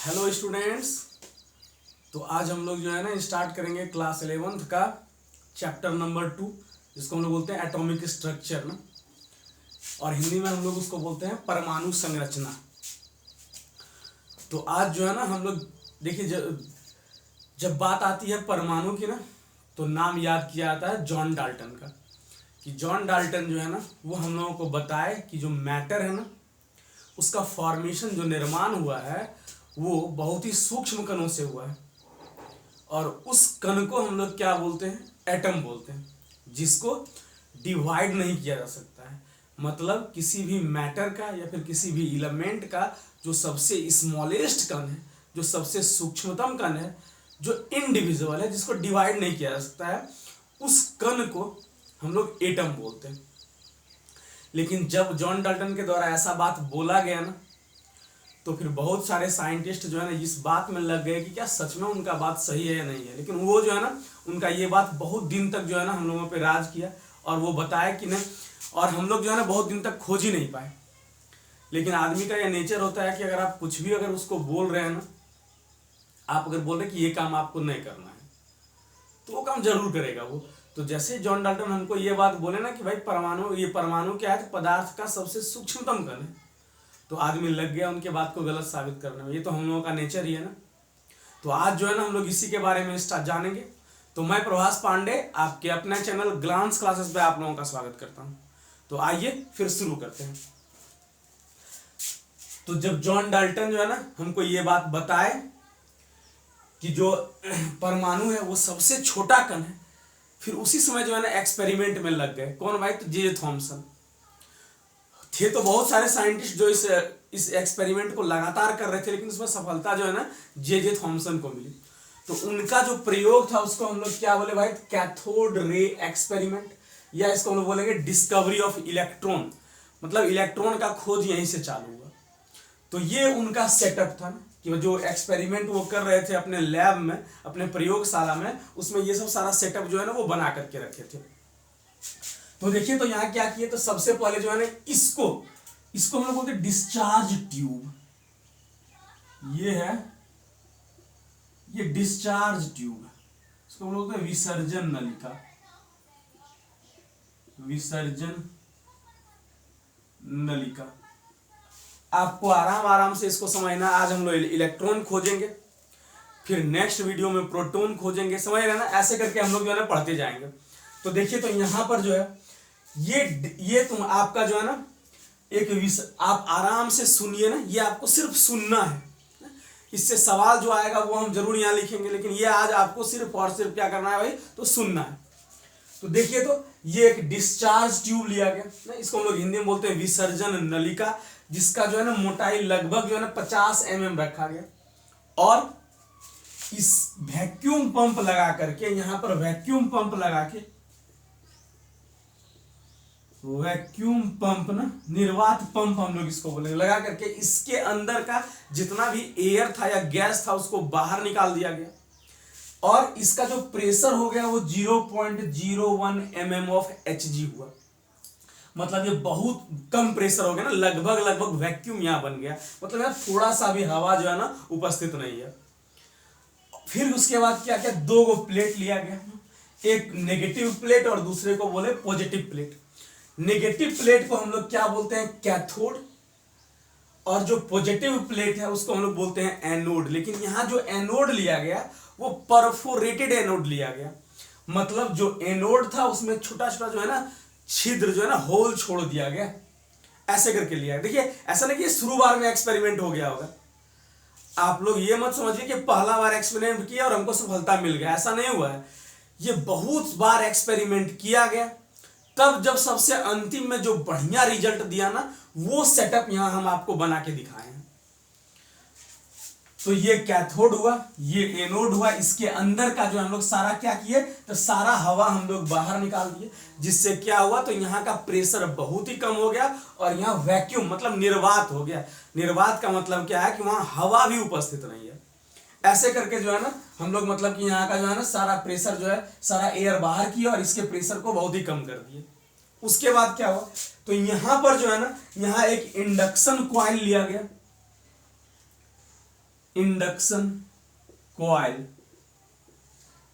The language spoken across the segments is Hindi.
Hello students. तो आज हम लोग जो है ना स्टार्ट करेंगे क्लास 11th का चैप्टर नंबर 2, जिसको हम लोग बोलते हैं एटॉमिक स्ट्रक्चर ना, और हिंदी में हम लोग उसको बोलते हैं परमाणु संरचना। तो आज जो है ना हम लोग देखिए, जब बात आती है परमाणु की ना, तो नाम याद किया जाता है जॉन डाल्टन का, कि जॉन डाल्टन जो है ना वो हम लोगों को बताए कि जो मैटर है ना उसका फॉर्मेशन, जो निर्माण हुआ है वो बहुत ही सूक्ष्म कणों से हुआ है, और उस कण को हम लोग क्या बोलते हैं? एटम बोलते हैं, जिसको डिवाइड नहीं किया जा सकता है। मतलब किसी भी मैटर का या फिर किसी भी एलिमेंट का जो सबसे स्मॉलेस्ट कण है, जो सबसे सूक्ष्मतम कण है, जो इनडिविजिबल है, जिसको डिवाइड नहीं किया जा सकता है, उस कण को हम लोग एटम बोलते हैं। लेकिन जब जॉन डाल्टन के द्वारा ऐसा बात बोला गया ना, तो फिर बहुत सारे साइंटिस्ट जो है ना इस बात में लग गए कि क्या सच में उनका बात सही है या नहीं है। लेकिन वो जो है ना उनका ये बात बहुत दिन तक जो है ना हम लोगों पे राज किया, और वो बताया कि नहीं, और हम लोग जो है ना बहुत दिन तक खोज ही नहीं पाए। लेकिन आदमी का यह नेचर होता है कि अगर आप कुछ भी अगर उसको बोल रहे हैं ना, आप अगर बोल रहे कि ये काम आपको नहीं करना है, तो वो काम जरूर करेगा वो। तो जैसे जॉन डाल्टन हमको ये बात बोले ना कि भाई परमाणु क्या है, तो पदार्थ का सबसे सूक्ष्मतम कण है, तो आदमी लग गया उनके बात को गलत साबित करने में। ये तो हम लोगों का नेचर ही है ना। तो आज जो है ना हम लोग इसी के बारे में जानेंगे। तो मैं प्रभास पांडे आपके अपने चैनल ग्लांस क्लासेस पे आप लोगों का स्वागत करता हूं। तो आइए फिर शुरू करते हैं। तो जब जॉन डाल्टन जो है ना हमको ये बात बताए कि जो परमाणु है वो सबसे छोटा कण है, फिर उसी समय जो है ना एक्सपेरिमेंट में लग गए। कौन भाई? तो जे थॉमसन थे। तो बहुत सारे साइंटिस्ट जो इस एक्सपेरिमेंट को लगातार कर रहे थे, लेकिन उसमें सफलता जो है ना जे थॉमसन को मिली। तो उनका जो प्रयोग था उसको हम लोग क्या बोले भाई? कैथोड रे एक्सपेरिमेंट, या इसको हम लोग बोलेंगे डिस्कवरी ऑफ इलेक्ट्रॉन। मतलब इलेक्ट्रॉन का खोज यहीं से चालू हुआ। तो ये उनका सेटअप था ना, कि जो एक्सपेरिमेंट वो कर रहे थे अपने लैब में, अपने प्रयोगशाला में, उसमें ये सब सारा सेटअप जो है ना वो बना करके रखे थे। तो देखिए, तो यहां क्या किए, तो सबसे पहले जो है ना इसको हम लोग बोलते हैं डिस्चार्ज ट्यूब। ये है, ये डिस्चार्ज ट्यूब, इसको हम लोग बोलते हैं विसर्जन नलिका। विसर्जन नलिका आपको आराम से इसको समझना। आज हम लोग इलेक्ट्रॉन खोजेंगे, फिर नेक्स्ट वीडियो में प्रोटॉन खोजेंगे, समझ रहे ना? ऐसे करके हम लोग जो है ना पढ़ते जाएंगे। तो देखिए, तो यहां पर जो है ये तुम आपका जो है ना आप आराम से सुनिए ना, ये आपको सिर्फ सुनना है। इससे सवाल जो आएगा वो हम जरूर यहां लिखेंगे, लेकिन ये आज आपको सिर्फ और सिर्फ क्या करना है भाई? तो सुनना है। तो देखिए, तो ये एक डिस्चार्ज ट्यूब लिया गया ना, इसको हम लोग हिंदी में बोलते हैं विसर्जन नलिका, जिसका जो है ना मोटाई लगभग जो है ना 50 mm रखा गया, और इस वैक्यूम पंप लगा करके, यहां पर वैक्यूम पंप लगा के, वैक्यूम पंप ना, निर्वात पंप हम लोग इसको बोलेंगे, लगा करके इसके अंदर का जितना भी एयर था या गैस था उसको बाहर निकाल दिया गया, और इसका जो प्रेशर हो गया वो 0.01 mm ऑफ Hg हुआ। मतलब ये बहुत कम प्रेशर हो गया ना, लगभग वैक्यूम यहां बन गया। मतलब यहां थोड़ा सा भी हवा जो है ना उपस्थित नहीं है। फिर उसके बाद क्या क्या, दो गो प्लेट लिया गया, एक नेगेटिव प्लेट और दूसरे को बोले पॉजिटिव प्लेट। नेगेटिव प्लेट को हम लोग क्या बोलते हैं? कैथोड, और जो पॉजिटिव प्लेट है उसको हम लोग बोलते हैं एनोड। लेकिन यहां जो एनोड लिया गया वो परफोरेटेड एनोड लिया गया। मतलब जो एनोड था उसमें छोटा छोटा जो है ना छिद्र, जो है ना होल छोड़ दिया गया, ऐसे करके लिया। देखिए, ऐसा नहीं कि शुरू बार में एक्सपेरिमेंट हो गया होगा। आप लोग ये मत समझिए कि पहला बार एक्सपेरिमेंट किया और हमको सफलता मिल गया, ऐसा नहीं हुआ है। ये बहुत बार एक्सपेरिमेंट किया गया, तब जब सबसे अंतिम में जो बढ़िया रिजल्ट दिया ना, वो सेटअप यहां हम आपको बना के दिखाए हैं। तो ये कैथोड हुआ, ये एनोड हुआ। इसके अंदर का जो हम लोग सारा क्या किए, तो सारा हवा हम लोग बाहर निकाल दिए, जिससे क्या हुआ, तो यहाँ का प्रेशर बहुत ही कम हो गया, और यहाँ वैक्यूम मतलब निर्वात हो गया। निर्वात का मतलब क्या है कि वहां हवा भी उपस्थित नहीं है। ऐसे करके जो है ना हम लोग मतलब कि यहाँ का जो है ना सारा प्रेशर जो है, सारा एयर बाहर किया, और इसके प्रेशर को बहुत ही कम कर दिए। उसके बाद क्या हुआ, तो यहां पर जो है ना, यहाँ एक इंडक्शन कॉइल लिया गया। इंडक्शन कॉइल,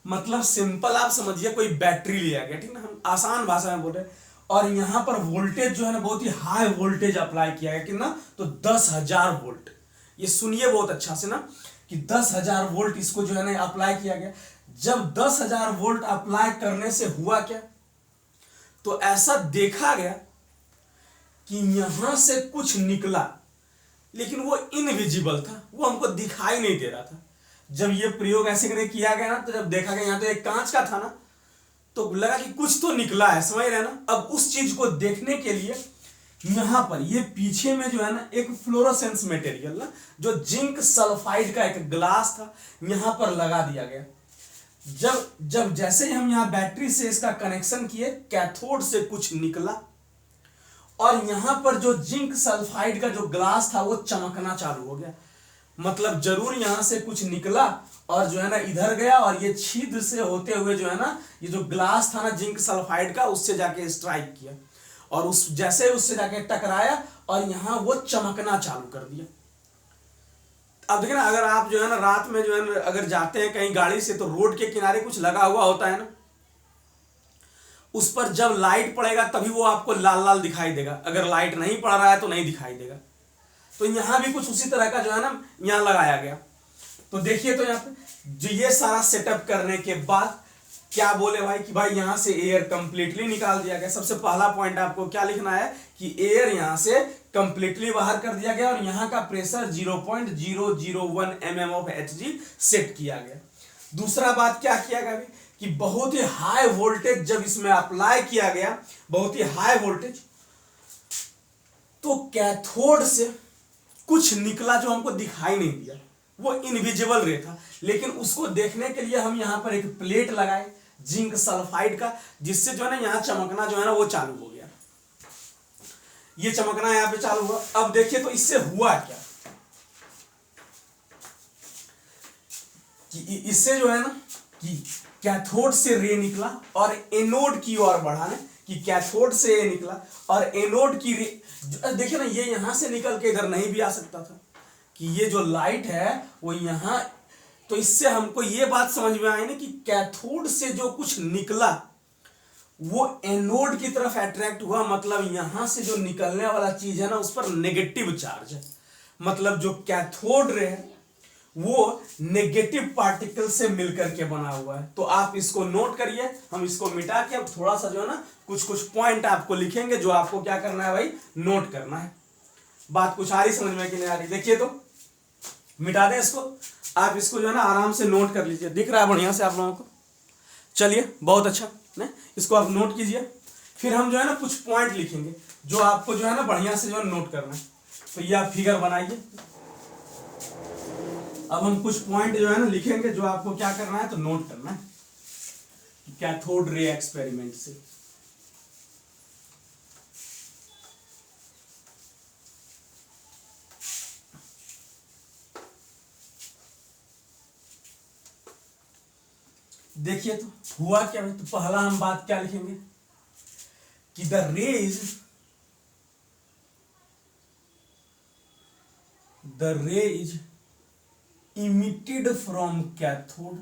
मतलब सिंपल आप समझिए कोई बैटरी लिया गया, ठीक ना, हम आसान भाषा में बोल रहे हैं। और यहां पर वोल्टेज जो है ना बहुत ही हाई वोल्टेज अप्लाई किया गया, कितना, तो 10,000 वोल्ट। ये सुनिए बहुत अच्छा से ना, कि 10,000 वोल्ट इसको जो है ना अप्लाई किया गया। जब 10,000 वोल्ट अप्लाई करने से हुआ क्या, तो ऐसा देखा गया कि यहां से कुछ निकला, लेकिन वो इनविजिबल था, वो हमको दिखाई नहीं दे रहा था। जब ये प्रयोग ऐसे करके किया गया ना, तो जब देखा गया यहां तो एक कांच का था ना, तो लगा कि कुछ तो निकला है, समझ रहे ना। अब उस चीज को देखने के लिए यहां पर ये पीछे में जो है ना एक फ्लोरोसेंस मटेरियल ना, जो जिंक सल्फाइड का एक ग्लास था, यहां पर लगा दिया गया। जब जैसे ही हम यहां बैटरी से इसका कनेक्शन किए, कैथोड से कुछ निकला, और यहां पर जो जिंक सल्फाइड का जो ग्लास था वो चमकना चालू हो गया। मतलब जरूर यहां से कुछ निकला और जो है ना इधर गया, और ये छिद्र से होते हुए जो है ना ये जो ग्लास था ना जिंक सल्फाइड का, उससे जाके स्ट्राइक किया, और उस जैसे उससे जाके टकराया और यहां वो चमकना चालू कर दिया। अब देखिए ना, अगर आप जो है ना रात में जो है ना अगर जाते हैं कहीं गाड़ी से, तो रोड के किनारे कुछ लगा हुआ होता है ना, उस पर जब लाइट पड़ेगा तभी वो आपको लाल लाल दिखाई देगा, अगर लाइट नहीं पड़ रहा है तो नहीं दिखाई देगा। तो यहां भी कुछ उसी तरह का जो है ना यहां लगाया गया। तो देखिए, तो यहां पे जो ये सारा सेटअप करने के बाद क्या बोले भाई, कि भाई यहां से एयर कंप्लीटली निकाल दिया गया। सबसे पहला पॉइंट आपको क्या लिखना है, कि एयर यहां से कंप्लीटली बाहर कर दिया गया, और यहां का pressure 0.001 mm of Hg set किया गया। दूसरा बात क्या किया गया भाई, कि बहुत ही हाई वोल्टेज जब इसमें अप्लाई किया गया, बहुत ही हाई वोल्टेज, तो कैथोड से कुछ निकला जो हमको दिखाई नहीं दिया, वो इनविजिबल रे था। लेकिन उसको देखने के लिए हम यहां पर एक प्लेट लगाए जिंक सल्फाइड का, जिससे जो है ना यहां चमकना जो है ना वो चालू हो गया। ये चमकना यहां पे चालू हुआ। अब देखिए तो इससे हुआ क्या, कि इससे जो है ना कि कैथोड से रे निकला और एनोड की ओर बढ़ा है, कि कैथोड से ये निकला और एनोड की रे, देखिए ना ये यहां से निकल के इधर नहीं भी आ सकता था, कि ये जो लाइट है वो यहां। तो इससे हमको ये बात समझ में आई ना कि कैथोड से जो कुछ निकला वो एनोड की तरफ अट्रैक्ट हुआ, मतलब यहां से जो निकलने वाला चीज है ना उस पर नेगेटिव चार्ज है। मतलब जो कैथोड रे है वो नेगेटिव पार्टिकल से मिलकर के बना हुआ है। तो आप इसको नोट करिए, हम इसको मिटा के अब थोड़ा सा जो है ना कुछ कुछ पॉइंट आपको लिखेंगे, जो आपको क्या करना है भाई, नोट करना है। बात कुछ आ रही समझ में कि नहीं आ रही? देखिए तो मिटा दें इसको, आप इसको जो है ना आराम से नोट कर लीजिए। दिख रहा है बढ़िया से आप लोगों को? चलिए बहुत अच्छा, नहीं इसको आप नोट कीजिए। फिर हम जो है ना कुछ पॉइंट लिखेंगे जो आपको जो है ना बढ़िया से जो है नोट करना है। तो ये आप फिगर बनाइए। अब हम कुछ पॉइंट जो है ना लिखेंगे, जो आपको क्या करना है, तो नोट करना है। कैथोड रे एक्सपेरिमेंट से देखिए तो हुआ क्या है। तो पहला हम बात क्या लिखेंगे, कि the rays emitted from cathode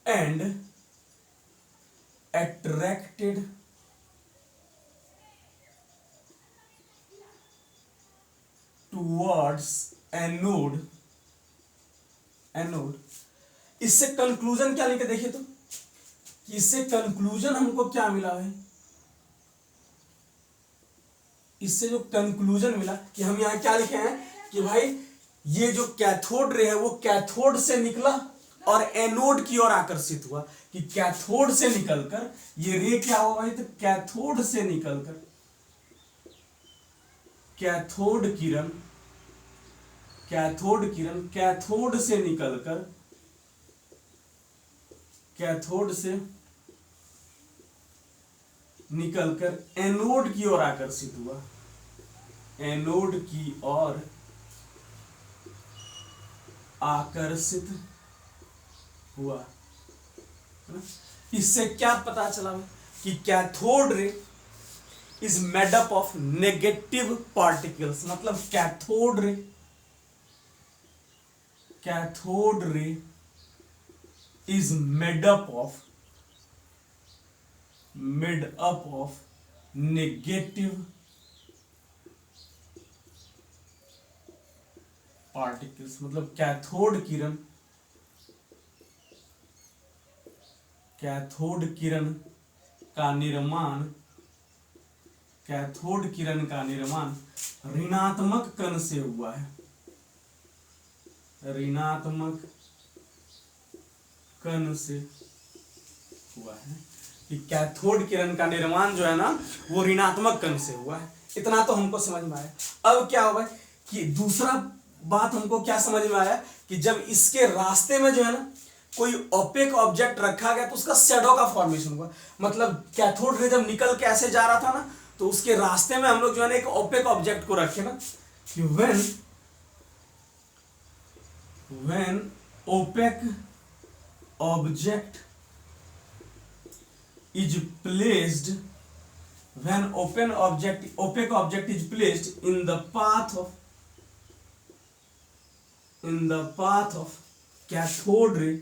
and attracted towards anode। इससे कंक्लूजन क्या लिखे, देखिए तो इससे कंक्लूजन हमको क्या मिला है, इससे जो कंक्लूजन मिला कि हम यहां क्या लिखे हैं, कि भाई ये जो कैथोड रे है वो कैथोड से निकला और एनोड की ओर आकर्षित हुआ। कि कैथोड से निकलकर ये रे क्या हुआ भाई, तो कैथोड से निकलकर कैथोड किरण कैथोड से निकलकर एनोड की ओर आकर्षित हुआ, एनोड की ओर आकर्षित हुआ। इससे क्या पता चला कि cathode ray is made up of negative particles, मतलब cathode ray is made up of negative particles, मतलब कैथोड किरण का निर्माण ऋणात्मक कण से हुआ है, कि कैथोड किरण का निर्माण जो है ना वो ऋणात्मक कण से हुआ है। इतना तो हमको समझ में आया। अब क्या होगा कि दूसरा बात हमको क्या समझ में आया कि जब इसके रास्ते में जो है ना कोई ओपेक ऑब्जेक्ट रखा गया तो उसका शैडो का फॉर्मेशन हुआ। मतलब कैथोड रे जब निकल के ऐसे जा रहा था ना तो उसके रास्ते में हम लोग जो है ना एक ओपेक ऑब्जेक्ट को रखे ना कि when opaque object is placed in the path of cathode ray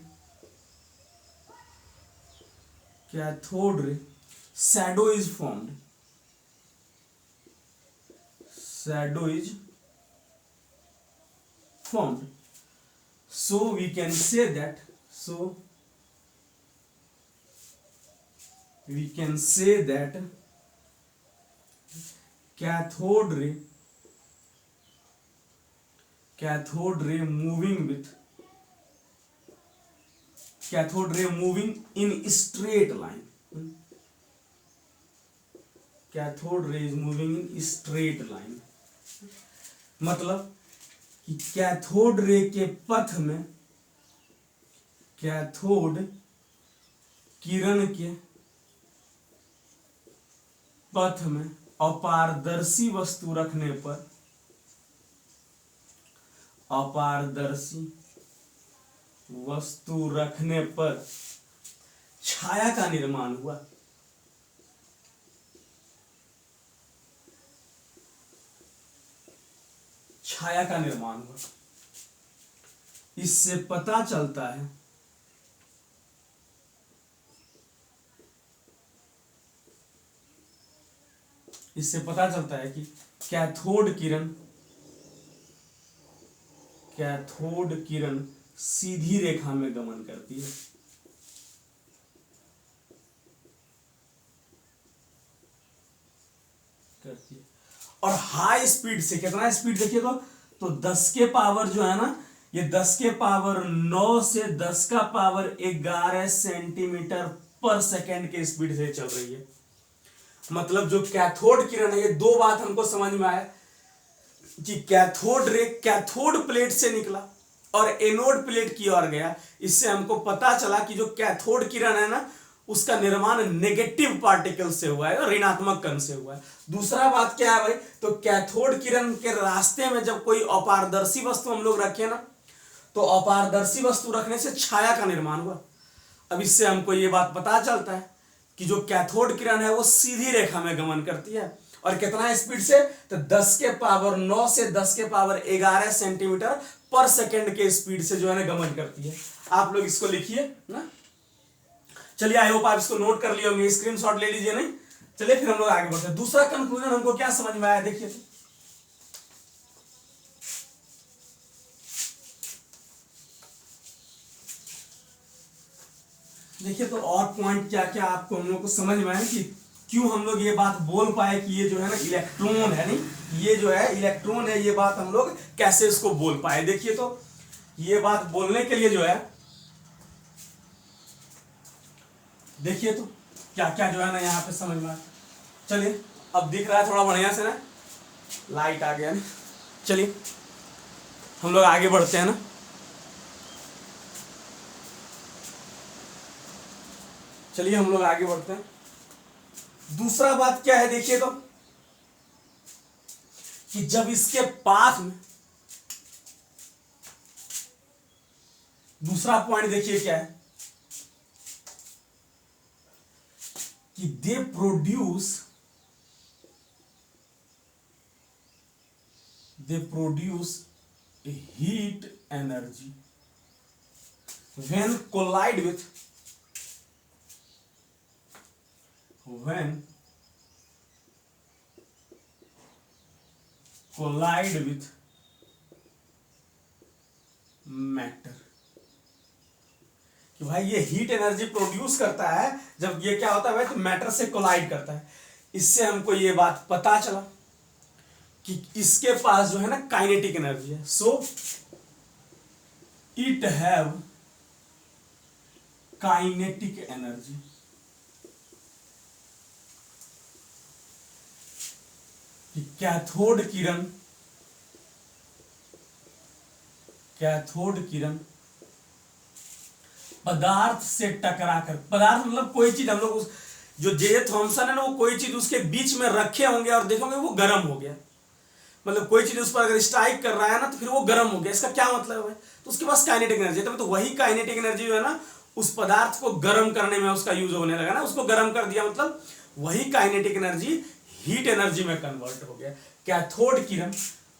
shadow is formed. So we can say that cathode ray moving in straight line. Cathode ray is moving in straight line. मतलब कि कैथोड रे के पथ में, कैथोड किरण के पथ में अपारदर्शी वस्तु रखने पर छाया का निर्माण हुआ। इससे पता चलता है कि कैथोड किरण सीधी रेखा में गमन करती है। और हाई स्पीड से, कितना स्पीड देखिए तो 10 के पावर जो है ना ये 10 के पावर 9 से 10 का पावर 11 सेंटीमीटर पर सेकेंड के स्पीड से चल रही है। मतलब जो कैथोड किरण है, ये दो बात हमको समझ में आया कि कैथोड रे कैथोड प्लेट से निकला और एनोड प्लेट की ओर गया। इससे हमको पता चला कि जो कैथोड किरण है ना उसका निर्माण नेगेटिव पार्टिकल से हुआ है, ऋणात्मक कण से हुआ है। दूसरा बात क्या है भाई, तो कैथोड किरण के रास्ते में जब कोई अपारदर्शी वस्तु हम लोग रखे ना तो अपारदर्शी वस्तु रखने से छाया का निर्माण हुआ। अब इससे हमको ये बात पता चलता है कि जो कैथोड किरण है वो सीधी रेखा में गमन करती है। और कितना स्पीड से, तो 10 के पावर 9 से 10 के पावर 11 सेंटीमीटर पर सेकेंड के स्पीड से जो है ना गमन करती है। आप लोग इसको लिखिए ना। चलिए, आई होप आप इसको नोट कर लिए होंगे, स्क्रीनशॉट ले लीजिए। नहीं, चलिए फिर हम लोग आगे बढ़ते हैं। दूसरा कंक्लूजन हमको क्या समझ में आया, देखिए तो तो और पॉइंट क्या क्या आपको हम लोग को समझ में आया कि क्यों हम लोग ये बात बोल पाए कि ये जो है ना इलेक्ट्रॉन है, नहीं ये जो है इलेक्ट्रॉन है, ये बात हम लोग कैसे इसको बोल पाए। देखिए तो ये बात बोलने के लिए जो है, देखिए तो क्या क्या जो है ना यहाँ पे समझ में आया। चलिए, अब दिख रहा है थोड़ा बढ़िया से ना, लाइट आ गया ना। चलिए हम लोग आगे बढ़ते हैं ना। चलिए हम लोग आगे बढ़ते हैं। दूसरा बात क्या है, देखिए तो कि जब इसके पास में, दूसरा पॉइंट देखिए क्या है कि they produce they produce a heat energy when collide with matter. कि भाई ये हीट एनर्जी प्रोड्यूस करता है जब ये क्या होता है भाई, तो मैटर से कोलाइड करता है। इससे हमको ये बात पता चला कि इसके पास जो है ना काइनेटिक एनर्जी है। So it have kinetic energy. Cathode किरण पदार्थ से टकराकर, पदार्थ मतलब कोई चीज, हम लोग उस जो जे थॉमसन है ना, वो कोई चीज उसके बीच में रखे होंगे और देखोगे वो गर्म हो गया। मतलब कोई चीज उस पर अगर स्ट्राइक कर रहा है ना तो फिर वो गर्म हो गया। इसका क्या मतलब है? तो उसके पास काइनेटिक एनर्जी है। तो वही काइनेटिक एनर्जी जो है ना उस पदार्थ को गर्म करने में उसका यूज होने लगा ना, उसको गर्म कर दिया, मतलब वही काइनेटिक एनर्जी हीट एनर्जी में कन्वर्ट हो गया। कैथोड किरण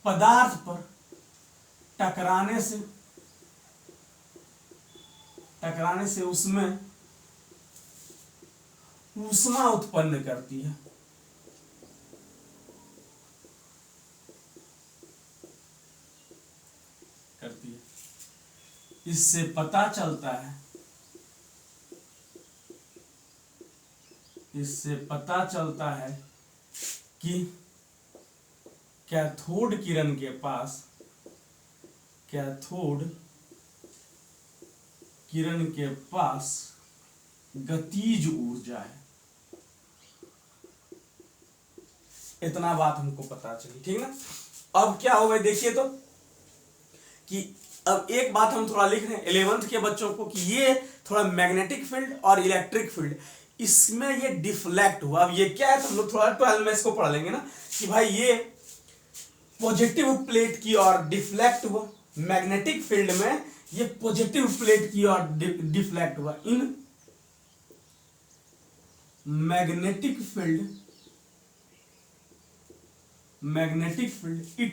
पदार्थ पर टकराने से उसमें ऊष्मा उत्पन्न करती है। इससे पता चलता है कि कैथोड किरण के पास गतिज ऊर्जा है। इतना बात हमको पता चली, ठीक ना। अब क्या हो गया देखिए तो, कि अब एक बात हम थोड़ा लिख रहे हैं 11th के बच्चों को कि ये थोड़ा मैग्नेटिक फील्ड और इलेक्ट्रिक फील्ड, इसमें ये डिफ्लेक्ट हुआ। अब ये क्या है तो हम लोग थोड़ा 12 में इसको पढ़ लेंगे ना कि भाई ये पॉजिटिव प्लेट की ओर डिफ्लेक्ट हुआ। मैग्नेटिक फील्ड में ये पॉजिटिव प्लेट की ओर डिफ्लेक्ट हुआ। In magnetic field it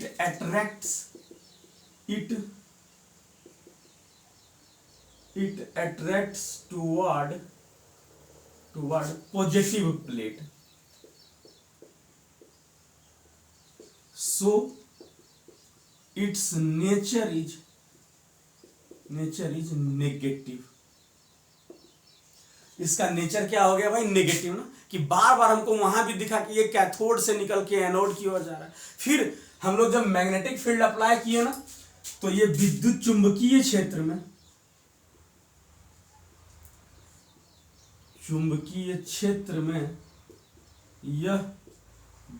attracts toward positive plate, so its nature is negative। इसका नेचर क्या हो गया भाई, नेगेटिव ना। कि बार बार हमको वहां भी दिखा कि ये कैथोड से निकल के एनोड की ओर जा रहा है। फिर हम लोग जब मैग्नेटिक फील्ड अप्लाई किए ना तो ये विद्युत चुंबकीय क्षेत्र में यह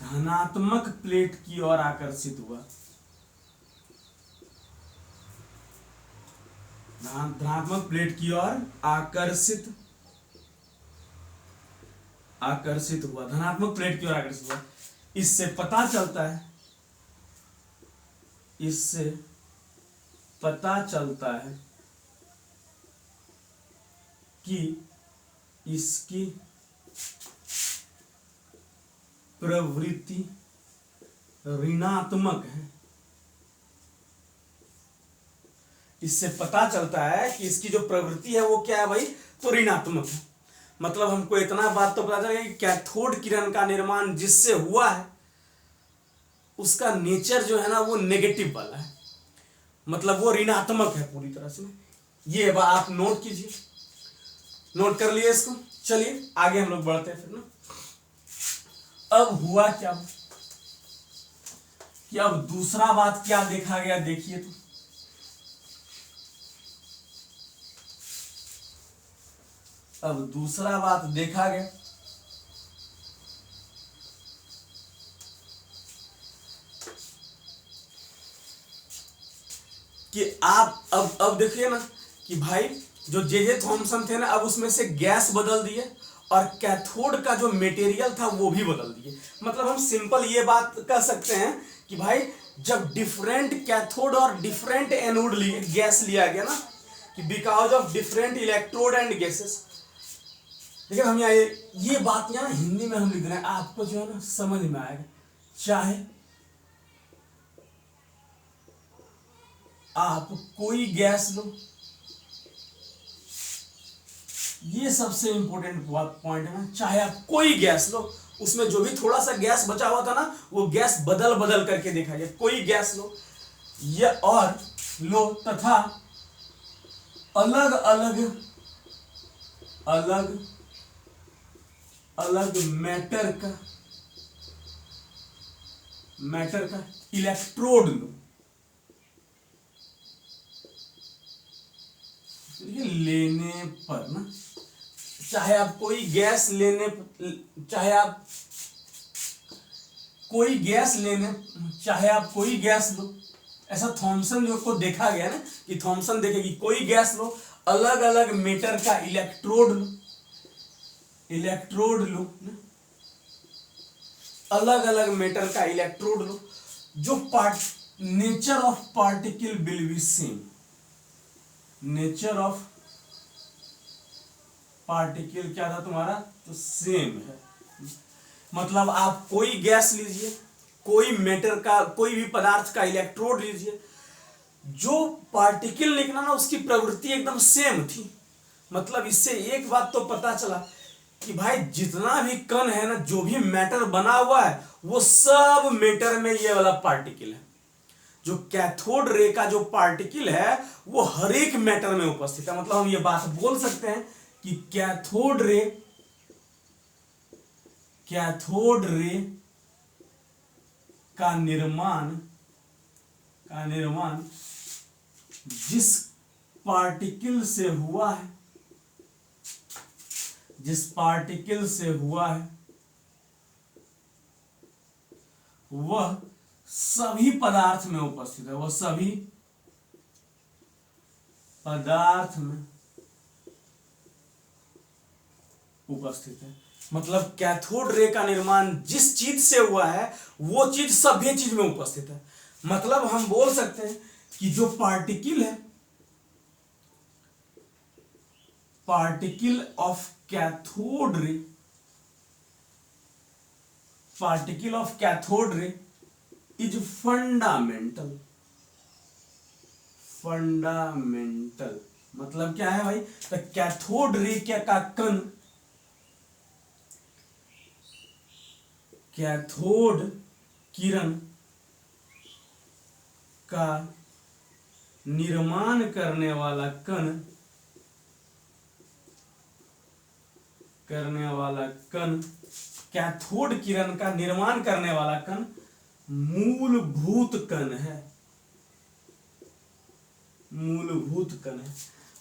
धनात्मक प्लेट की ओर आकर्षित हुआ। धनात्मक प्लेट की ओर आकर्षित हुआ। धनात्मक प्लेट की ओर आकर्षित हुआ। इससे पता चलता है कि इसकी प्रवृत्ति ऋणात्मक है। इससे पता चलता है कि इसकी जो प्रवृत्ति है वो क्या है भाई, तो ऋणात्मक है। मतलब हमको इतना बात तो पता चला कि कैथोड किरण का निर्माण जिससे हुआ है उसका नेचर जो है ना वो नेगेटिव वाला है, मतलब वो ऋणात्मक है पूरी तरह से। ये बात आप नोट कीजिए, नोट कर लिए इसको। चलिए आगे हम लोग बढ़ते हैं फिर ना। अब हुआ क्या कि अब दूसरा बात क्या देखा गया, देखिए तो अब दूसरा बात देखा गया कि आप अब देखिए ना कि भाई जो जे थॉमसन थे ना अब उसमें से गैस बदल दिए और कैथोड का जो मटेरियल था वो भी बदल दिए। मतलब हम सिंपल ये बात कह सकते हैं कि भाई जब डिफरेंट कैथोड और डिफरेंट एनोड गैस लिया गया ना, कि because of different electrode and gases. देखिए हम यहाँ ये बात यहाँ हिंदी में हम लिख रहे हैं, आपको जो है ना समझ में आएगा। चाहे आप कोई गैस लो, ये सबसे इंपॉर्टेंट पॉइंट है ना, चाहे आप कोई गैस लो, उसमें जो भी थोड़ा सा गैस बचा हुआ था ना, वो गैस बदल बदल करके देखा जाए, कोई गैस लो या और लो तथा अलग अलग अलग अलग मैटर का इलेक्ट्रोड लो, लेने पर ना, चाहे आप कोई गैस लेने, चाहे आप कोई गैस लेने, चाहे आप कोई गैस लो, ऐसा थॉमसन जो को देखा गया ना कि थॉमसन देखेगी कोई गैस लो, अलग अलग मेटर का इलेक्ट्रोड लो, अलग अलग मेटर का इलेक्ट्रोड लो, जो nature of particle will be same, nature of particle क्या था तुम्हारा, तो सेम है। मतलब आप कोई गैस लीजिए, कोई मेटर का, कोई भी पदार्थ का इलेक्ट्रोड लीजिए, जो पार्टिकल निकला ना उसकी प्रवृत्ति एकदम सेम थी। मतलब इससे एक बात तो पता चला कि भाई जितना भी कण है ना, जो भी मैटर बना हुआ है, वो सब मैटर में ये वाला पार्टिकल है। जो कैथोड रे का जो पार्टिकल है वो हर एक मैटर में उपस्थित है। मतलब हम ये बात बोल सकते हैं कि कैथोड रे का निर्माण जिस पार्टिकल से हुआ है, वह सभी पदार्थ में उपस्थित है, वह सभी पदार्थ में उपस्थित है। मतलब कैथोड रे का निर्माण जिस चीज से हुआ है वो चीज सभी चीज में उपस्थित है। मतलब हम बोल सकते हैं कि जो पार्टिकल है, particle of cathode ray is fundamental. मतलब क्या है भाई, तो कैथोड रे क्या का कण, कैथोड किरण का निर्माण करने वाला कण कैथोड किरण का निर्माण करने वाला कण मूलभूत कण है।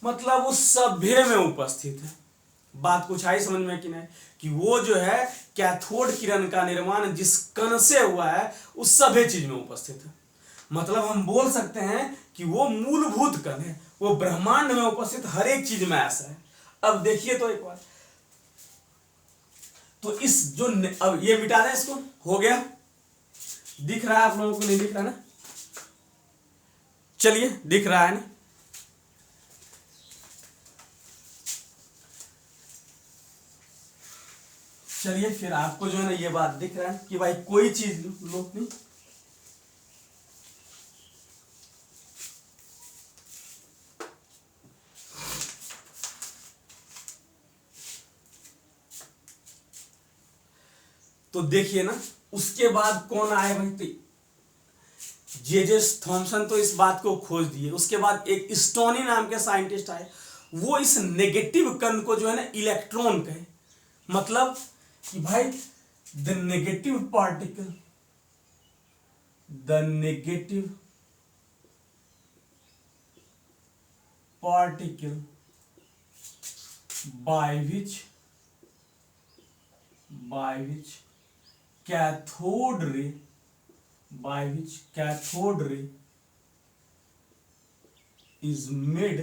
मतलब वो सभ्य में उपस्थित है। बात कुछ आई समझ में कि नहीं, कि वो जो है कैथोड किरण का निर्माण जिस कण से हुआ है उस सभी चीज में उपस्थित है। मतलब हम बोल सकते हैं कि वो मूलभूत कण है, वो ब्रह्मांड में उपस्थित हर एक चीज में ऐसा है। अब देखिए तो एक बार, तो इस जो अब ये मिटा दें इसको, हो गया, दिख रहा है आप लोगों को, नहीं दिख रहा ना, चलिए दिख रहा है ना, चलिए फिर आपको जो है ना ये बात दिख रहा है कि भाई कोई चीज लो नहीं, तो देखिए ना उसके बाद कौन आए भाई, तो जे थॉमसन तो इस बात को खोज दिए। उसके बाद एक स्टोनी नाम के साइंटिस्ट आए, वो इस नेगेटिव कण को जो है ना इलेक्ट्रॉन कहे। मतलब कि भाई the negative particle by which cathode ray is made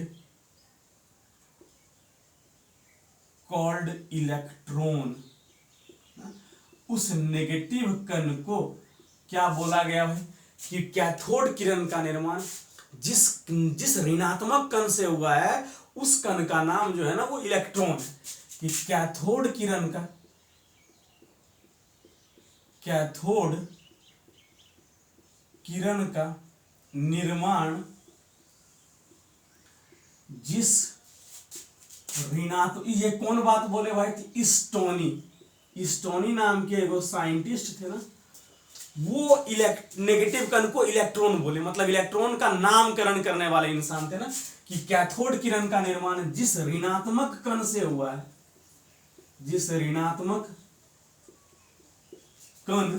called electron। उस नेगेटिव कण को क्या बोला गया भाई, कि कैथोड किरण का निर्माण जिस ऋणात्मक कण से हुआ है उस कण का नाम जो है ना वो इलेक्ट्रॉन है। कि कैथोड किरण का निर्माण जिस ऋणात्मक, ये कौन बात बोले भाई? स्टोनी नाम के एगो साइंटिस्ट थे ना, वो नेगेटिव कण को इलेक्ट्रॉन बोले, मतलब इलेक्ट्रॉन का नामकरण करने वाले इंसान थे ना, कि कैथोड किरण का निर्माण जिस ऋणात्मक कण से हुआ है, जिस ऋणात्मक कण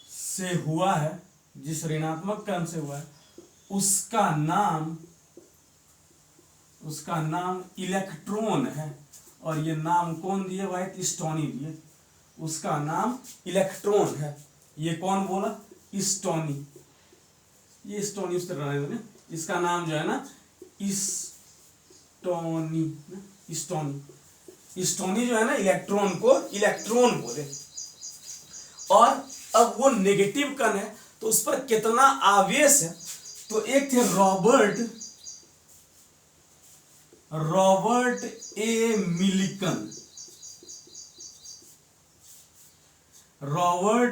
से हुआ है, जिस ऋणात्मक कण से हुआ है, उसका नाम इलेक्ट्रॉन है। और ये नाम कौन दिए भाई? स्टोनी दिए। उसका नाम इलेक्ट्रॉन है। ये कौन बोला? स्टोनी। ये स्टोनी उस तरह रहने दो, इसका नाम जो है ना स्टोनी जो है ना, इलेक्ट्रॉन को इलेक्ट्रॉन बोले। और अब वो नेगेटिव कण है तो उस पर कितना आवेश है? तो एक थे रॉबर्ट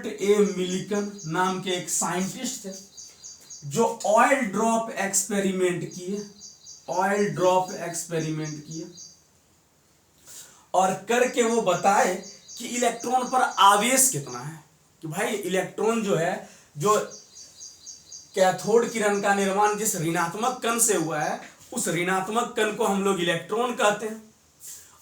ए मिलिकन नाम के एक साइंटिस्ट थे, जो ऑयल ड्रॉप एक्सपेरिमेंट किए और करके वो बताए कि इलेक्ट्रॉन पर आवेश कितना है। कि भाई इलेक्ट्रॉन जो है, जो कैथोड किरण का निर्माण जिस ऋणात्मक कण से हुआ है, उस ऋणात्मक कण को हम लोग इलेक्ट्रॉन कहते हैं,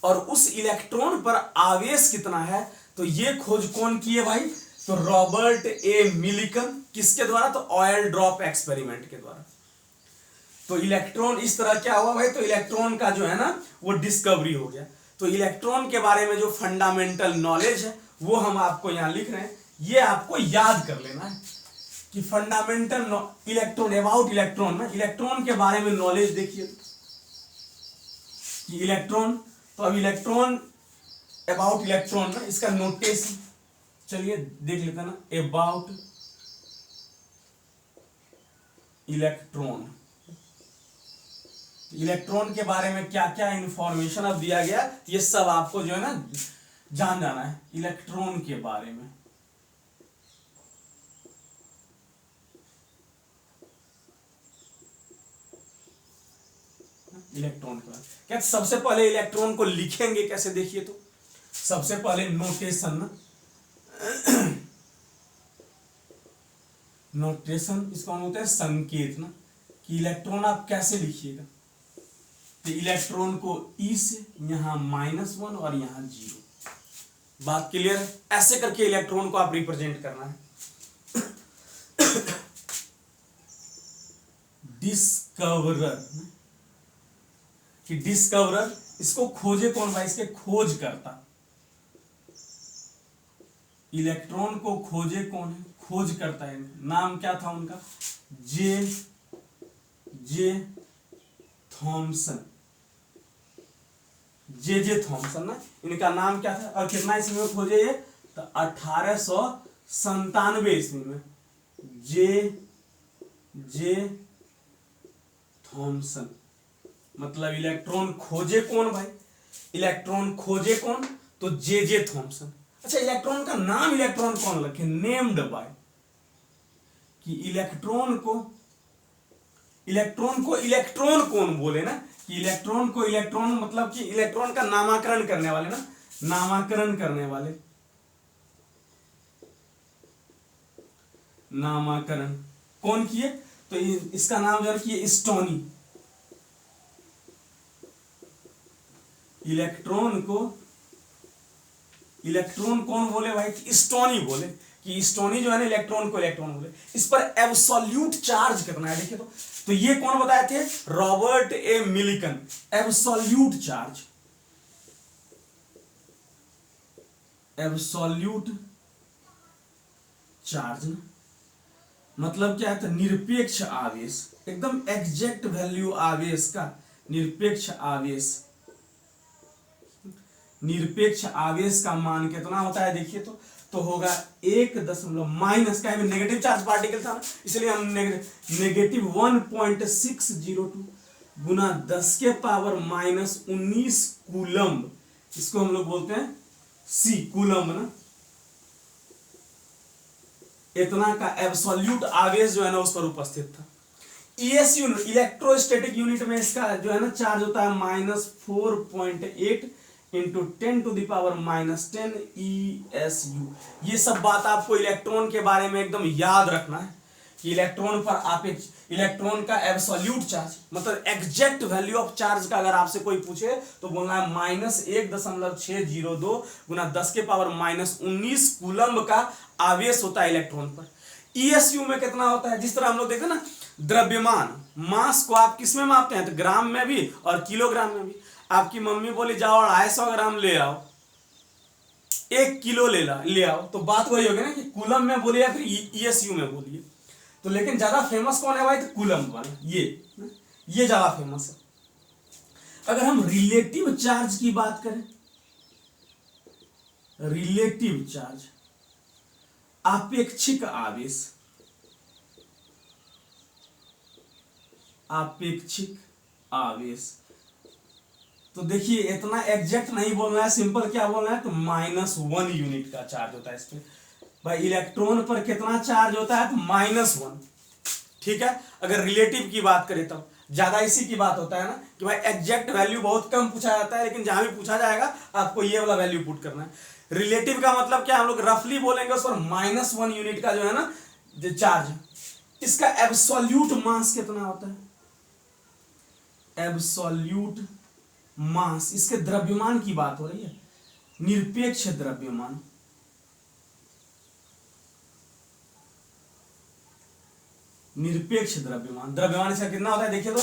और उस इलेक्ट्रॉन पर आवेश कितना है, तो ये खोज कौन किए भाई? तो रॉबर्ट ए मिलिकन। किसके द्वारा? तो ऑयल ड्रॉप एक्सपेरिमेंट के द्वारा। तो इलेक्ट्रॉन इस तरह क्या हुआ भाई? तो इलेक्ट्रॉन का जो है ना, वो डिस्कवरी हो गया। तो इलेक्ट्रॉन के बारे में जो फंडामेंटल नॉलेज है, वो हम आपको यहां लिख रहे हैं। ये आपको याद कर लेना है कि फंडामेंटल इलेक्ट्रॉन, अबाउट इलेक्ट्रॉन ना, इलेक्ट्रॉन के बारे में नॉलेज देखिए कि इलेक्ट्रॉन, तो अब इलेक्ट्रॉन, अबाउट इलेक्ट्रॉन ना, इसका नोटेशन चलिए देख लेते हैं ना। अबाउट इलेक्ट्रॉन, इलेक्ट्रॉन के बारे में क्या क्या इंफॉर्मेशन अब दिया गया, ये सब आपको जो है ना जान जाना है इलेक्ट्रॉन के बारे में। इलेक्ट्रॉन के बारे में क्या? सबसे पहले इलेक्ट्रॉन को लिखेंगे कैसे, देखिए। तो सबसे पहले नोटेशन ना, नोटेशन इसका होता है संकेत ना, कि इलेक्ट्रॉन आप कैसे लिखिएगा। तो इलेक्ट्रॉन को ई से यहां -1 और यहां 0। बात क्लियर है? ऐसे करके इलेक्ट्रॉन को आप रिप्रेजेंट करना है। डिस्कवरर, कि डिस्कवरर, इसको खोजे कौन भाई? इसके खोज करता। इलेक्ट्रॉन को खोजे कौन है? खोज करता है। नाम क्या था उनका? J Thomson. जे थॉमसन ना, इनका नाम क्या था? और कितना ईस्वी में खोजे ये? तो 1897 ईस्वी में जे थॉमसन। मतलब इलेक्ट्रॉन खोजे कौन भाई? इलेक्ट्रॉन खोजे कौन? तो जे थॉमसन। अच्छा, इलेक्ट्रॉन का नाम इलेक्ट्रॉन कौन रखे? नेम्ड बाय, कि इलेक्ट्रॉन को इलेक्ट्रॉन कौन बोले ना, कि इलेक्ट्रॉन को इलेक्ट्रॉन, मतलब कि इलेक्ट्रॉन का नामकरण करने वाले ना, नामकरण करने वाले, नामकरण कौन किए? तो इसका नाम जो है कि स्टोनी। इलेक्ट्रॉन कौन बोले भाई? कि स्टोनी बोले, कि स्टोनी जो है ना, इलेक्ट्रॉन को इलेक्ट्रॉन बोले। इस पर एब्सोल्यूट चार्ज करना है। देखिए तो ये कौन बताए थे? रॉबर्ट ए मिलिकन। एब्सोल्यूट चार्ज मतलब क्या है? तो निरपेक्ष आवेश, एकदम एग्जैक्ट वैल्यू आवेश का। निरपेक्ष आवेश का मान कितना होता है? देखिए तो होगा 1 माइनस का, नेगेटिव चार्ज पार्टिकल था ना, इसलिए हम नेगेटिव 1.602 गुना 10⁻⁻19 कूलम्ब, इसको हम लोग बोलते हैं सी, कूलम्ब ना। इतना का एब्सोल्यूट आवेश जो है ना उस पर उपस्थित था। ESU इलेक्ट्रोस्टैटिक यूनिट में इसका जो है ना चार्ज होता है -4.8 इंटू 10⁻⁻10 ESU। ये सब बात आपको इलेक्ट्रॉन के बारे में एकदम याद रखना है कि इलेक्ट्रॉन पर आप इलेक्ट्रॉन का एब्सोल्यूट चार्ज मतलब एग्जैक्ट वैल्यू ऑफ चार्ज का अगर आपसे कोई पूछे तो बोलना है -1.602 गुना 10⁻−19 कूलम्ब का आवेश होता है इलेक्ट्रॉन पर। ESU में कितना होता है, जिस तरह हम लोग देखे ना द्रव्यमान मास को आप किस में मापते हैं, तो ग्राम में भी और किलोग्राम में भी। आपकी मम्मी बोली जाओ 250 ग्राम ले आओ, 1 किलो ले आओ, तो बात वही होगी ना कि कूलम में बोलिए या फिर ESU में बोलिए। तो लेकिन ज्यादा फेमस कौन है भाई, तो कूलम वाला ये ज्यादा फेमस है। अगर हम रिलेटिव चार्ज की बात करें, रिलेटिव चार्ज आपेक्षिक आवेश, आपेक्षिक आवेश, तो देखिए इतना एग्जैक्ट नहीं बोलना है, सिंपल क्या बोलना है, तो -1 यूनिट का चार्ज होता है इस पे। भाई इलेक्ट्रॉन पर कितना चार्ज होता है, तो -1। ठीक है, अगर रिलेटिव की बात करें तब ज्यादा इसी की बात होता है ना कि भाई एग्जैक्ट वैल्यू बहुत कम पूछा जाता है, लेकिन जहां भी पूछा जाएगा आपको ये वाला वैल्यू पुट करना है। रिलेटिव का मतलब क्या, हम लोग रफली बोलेंगे उस पर -1 यूनिट का जो है ना जो चार्ज है, इसका एब्सोल्यूट मास कितना होता है, एब्सोल्यूट मास, इसके द्रव्यमान की बात हो रही है, निरपेक्ष द्रव्यमान। निरपेक्ष द्रव्यमान, द्रव्यमान इसका कितना होता है देखिए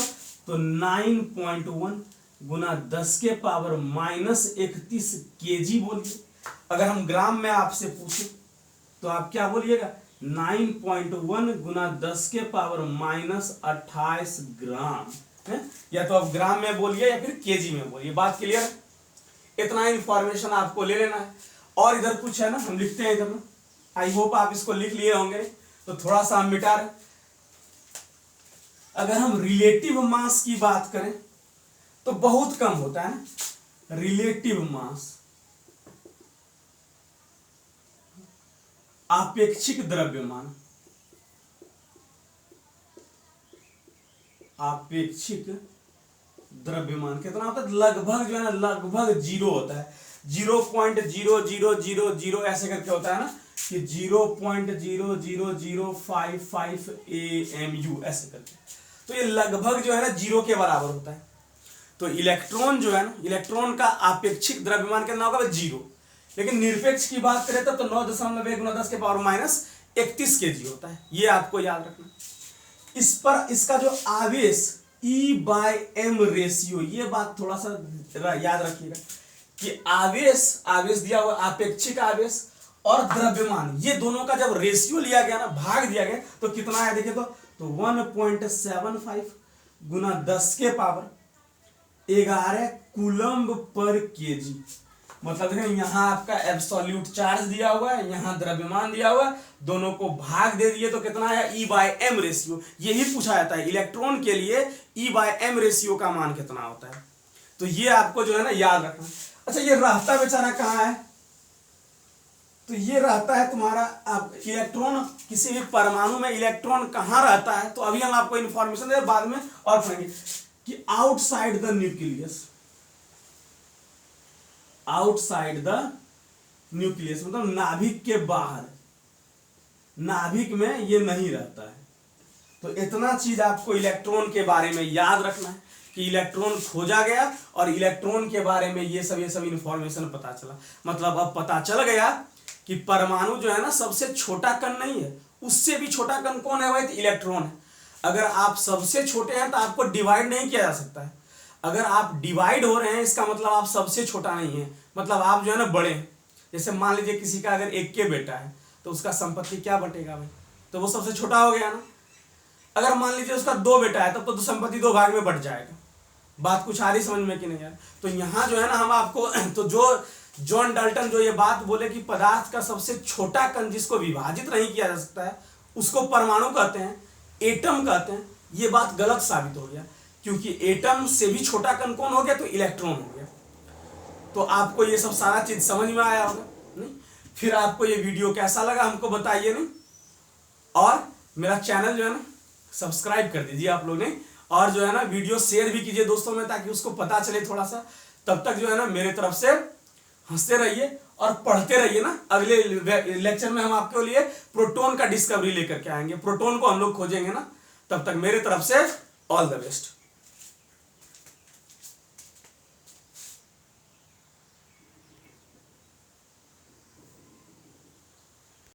तो 9.1 गुना 10⁻31 केजी बोलिए। अगर हम ग्राम में आपसे पूछे तो आप क्या बोलिएगा, 9.1 गुना 10⁻28 ग्राम है, या तो आप ग्राम में बोलिए या फिर केजी में बोलिए। बात क्लियर है, इतना इंफॉर्मेशन आपको ले लेना है। और इधर कुछ है ना, हम लिखते हैं इधर ना, आई होप आप इसको लिख लिए होंगे, तो थोड़ा सा हम मिटा रहे। अगर हम रिलेटिव मास की बात करें तो बहुत कम होता है ना, रिलेटिव मास, आपेक्षिक द्रव्यमान, आपेक्षिक द्रव्यमान कितना होता है, लगभग जो है ना लगभग 0 होता है, 0.00000 ऐसे करके होता है ना कि 0.00055 AMU ऐसे करके, तो ये लगभग जो है ना 0 के बराबर होता है। तो इलेक्ट्रॉन जो है ना, इलेक्ट्रॉन का आपेक्षिक द्रव्यमान कितना होगा, 0। लेकिन निरपेक्ष की बात करें तो 9.1 गुना 10⁻−31 केजी होता है, ये आपको याद रखना। इस पर इसका जो आवेश E/m रेशियो, ये बात थोड़ा सा याद रखिएगा कि आवेश दिया हुआ, आपेक्षिक आवेश और द्रव्यमान, ये दोनों का जब रेशियो लिया गया ना, भाग दिया गया, तो कितना है देखिए तो 1.75 गुना 10⁻11 कूलम्ब पर केजी। मतलब देखें यहाँ आपका एब्सोल्यूट चार्ज दिया हुआ है, यहाँ द्रव्यमान दिया हुआ है, दोनों को भाग दे दिए तो कितना है, E/m रेशियो। यही पूछा जाता है इलेक्ट्रॉन के लिए, E/m रेशियो का मान कितना होता है, तो ये आपको जो है ना याद रखना। अच्छा ये रहता बेचारा कहाँ है, तो ये रहता है तुम्हारा, आप इलेक्ट्रॉन किसी भी परमाणु में इलेक्ट्रॉन कहाँ रहता है, तो अभी हम आपको इंफॉर्मेशन दे, बाद में और पढ़ेंगे कि outside the nucleus, outside the nucleus मतलब नाभिक के बाहर, नाभिक में ये नहीं रहता है। तो इतना चीज आपको इलेक्ट्रॉन के बारे में याद रखना है कि इलेक्ट्रॉन खोजा गया और इलेक्ट्रॉन के बारे में ये सब इंफॉर्मेशन पता चला। मतलब अब पता चल गया कि परमाणु जो है ना सबसे छोटा कण नहीं है, उससे भी छोटा कण कौन है भाई, तो इलेक्ट्रॉन है। अगर आप सबसे छोटे हैं तो आपको डिवाइड नहीं किया जा सकता है। अगर आप डिवाइड हो रहे हैं इसका मतलब आप सबसे छोटा नहीं है, मतलब आप जो है ना बड़े हैं। जैसे मान लीजिए किसी का अगर एक के बेटा है तो उसका संपत्ति क्या बटेगा भाई, तो वो सबसे छोटा हो गया ना। अगर मान लीजिए उसका 2 बेटा है तब तो संपत्ति 2 भाग में बट जाएगा। बात कुछ आ रही समझ में कि नहीं यार। तो यहाँ जो है ना हम आपको तो जो जॉन डाल्टन जो ये बात बोले कि पदार्थ का सबसे छोटा कण जिसको विभाजित नहीं किया जा सकता है उसको परमाणु कहते हैं, एटम कहते हैं, ये बात गलत साबित हो गया, क्योंकि एटम से भी छोटा कण कौन हो गया, तो इलेक्ट्रॉन हो गया। तो आपको ये सब सारा चीज समझ में आया होगा नहीं। फिर आपको ये वीडियो कैसा लगा हमको बताइए नहीं, और मेरा चैनल जो है ना सब्सक्राइब कर दीजिए आप लोग ने, और जो है ना वीडियो शेयर भी कीजिए दोस्तों में, ताकि उसको पता चले थोड़ा सा। तब तक जो है ना मेरे तरफ से हंसते रहिए और पढ़ते रहिए ना। अगले लेक्चर में हम आपके लिए प्रोटॉन का डिस्कवरी लेकर के आएंगे, प्रोटॉन को हम लोग खोजेंगे ना। तब तक मेरे तरफ से ऑल द बेस्ट।